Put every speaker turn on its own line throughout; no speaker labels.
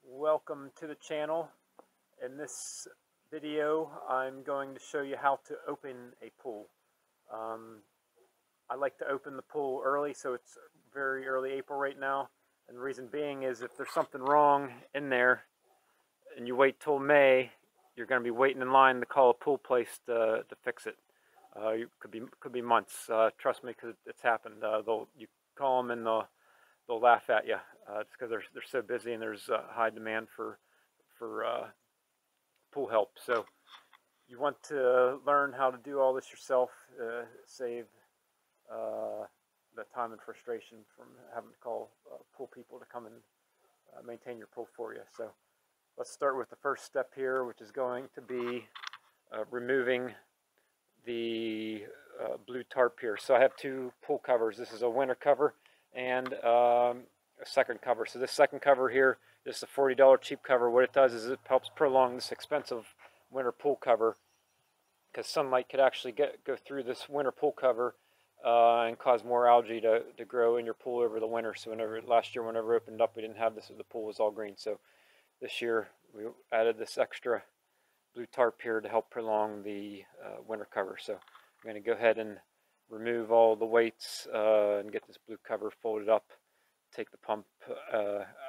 Welcome to the channel. In this video I'm going to show you how to open a pool. I like to open the pool early, so it's very early April right now, and the reason being is if there's something wrong in there and you wait till May, you're going to be waiting in line to call a pool place to fix it. You could be months. Trust me, because it's happened. You call them and they'll laugh at you just because they're so busy and there's high demand for pool help. So you want to learn how to do all this yourself, save the time and frustration from having to call pool people to come and maintain your pool for you. So let's start with the first step here, which is going to be removing the blue tarp here. So I have two pool covers. This is a winter cover and a second cover. So this second cover here, this is a $40 cheap cover. What it does is it helps prolong this expensive winter pool cover, because sunlight could actually go through this winter pool cover and cause more algae to grow in your pool over the winter. So last year whenever it opened up, we didn't have this, the pool was all green. So this year we added this extra blue tarp here to help prolong the winter cover. So I'm going to go ahead and remove all the weights and get this blue cover folded up, take the pump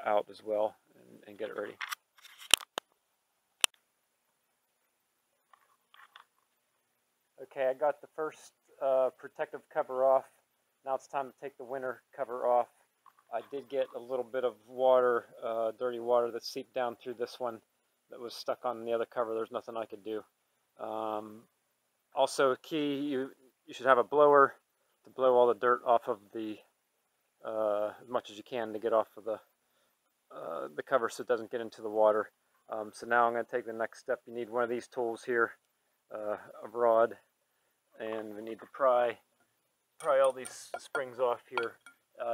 out as well, and get it ready. Okay, I got the first protective cover off. Now it's time to take the winter cover off. I did get a little bit of water, dirty water that seeped down through this one that was stuck on the other cover. There's nothing I could do. Also key, you should have a blower to blow all the dirt off of the as much as you can to get off of the cover so it doesn't get into the water. So now I'm going to take the next step. You need one of these tools here, a rod, and we need to pry all these springs off here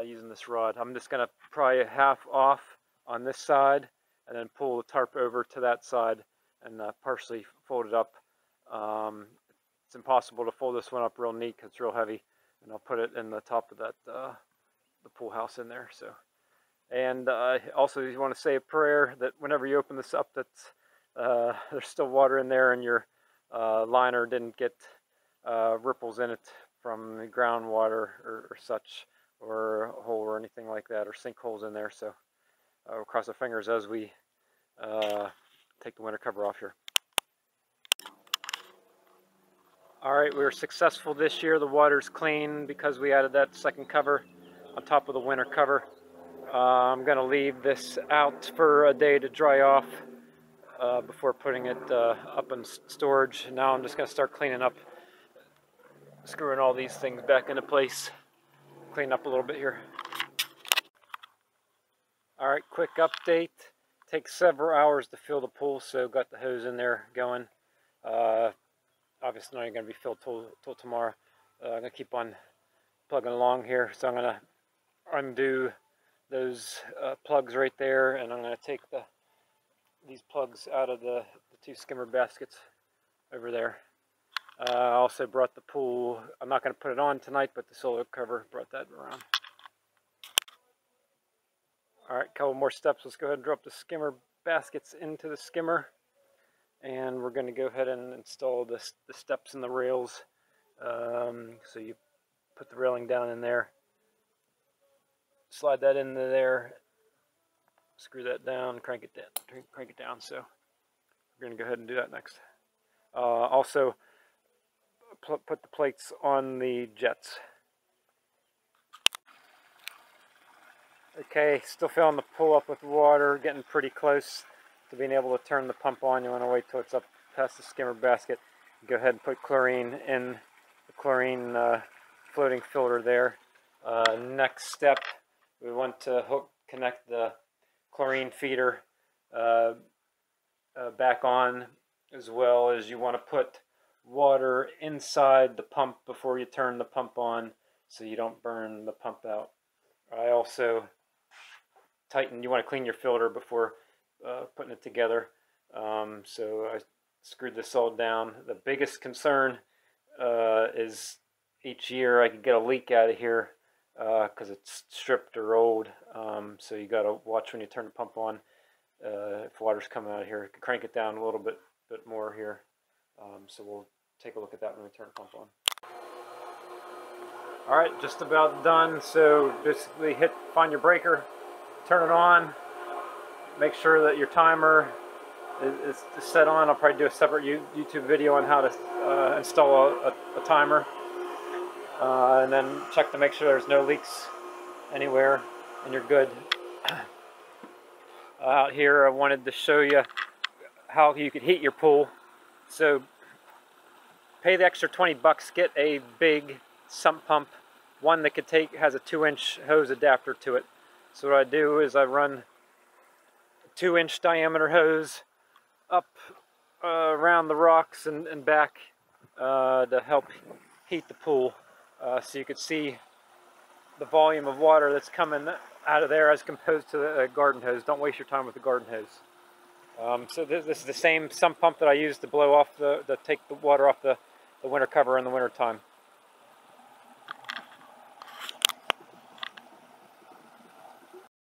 using this rod. I'm just going to pry half off on this side and then pull the tarp over to that side and partially fold it up. It's impossible to fold this one up real neat because it's real heavy, and I'll put it in the top of that the pool house in there. So, and also you want to say a prayer that whenever you open this up, that there's still water in there and your liner didn't get ripples in it from the groundwater or such, or a hole or anything like that, or sinkholes in there. So we'll cross our fingers as we take the winter cover off here. Alright, we were successful this year. The water's clean because we added that second cover on top of the winter cover. I'm going to leave this out for a day to dry off before putting it up in storage. Now I'm just going to start cleaning up, screwing all these things back into place, clean up a little bit here. Alright, quick update. Takes several hours to fill the pool, so got the hose in there going. Obviously not going to be filled till tomorrow. I'm going to keep on plugging along here. So I'm going to undo those plugs right there, and I'm going to take these plugs out of the two skimmer baskets over there. I also brought the pool, I'm not going to put it on tonight, but the solo cover, brought that around. Alright, a couple more steps. Let's go ahead and drop the skimmer baskets into the skimmer. And we're going to go ahead and install the steps and the rails. So you put the railing down in there, slide that into there, screw that down, crank it down. So we're going to go ahead and do that next. Also, put the plates on the jets. Okay, still filling the pool up with water, getting pretty close to being able to turn the pump on. You want to wait till it's up past the skimmer basket. Go ahead and put chlorine in the chlorine floating filter there. Next step, we want to connect the chlorine feeder back on, as well as you want to put water inside the pump before you turn the pump on, so you don't burn the pump out. I also tighten. You want to clean your filter before putting it together. So I screwed this all down. The biggest concern is each year I could get a leak out of here because it's stripped or old. So you got to watch when you turn the pump on. If water's coming out of here, you can crank it down a little bit more here. So we'll take a look at that when we turn the pump on. All right, just about done. So basically find your breaker, turn it on, make sure that your timer is set on. I'll probably do a separate YouTube video on how to install a timer. And then check to make sure there's no leaks anywhere and you're good. Out here I wanted to show you how you could heat your pool. So pay the extra 20 bucks, get a big sump pump, one that has a 2-inch hose adapter to it. So what I do is I run a 2-inch diameter hose up around the rocks and back to help heat the pool. So you can see the volume of water that's coming out of there as opposed to the garden hose. Don't waste your time with the garden hose. So this is the same sump pump that I use to blow off to take the water off the winter cover in the winter time.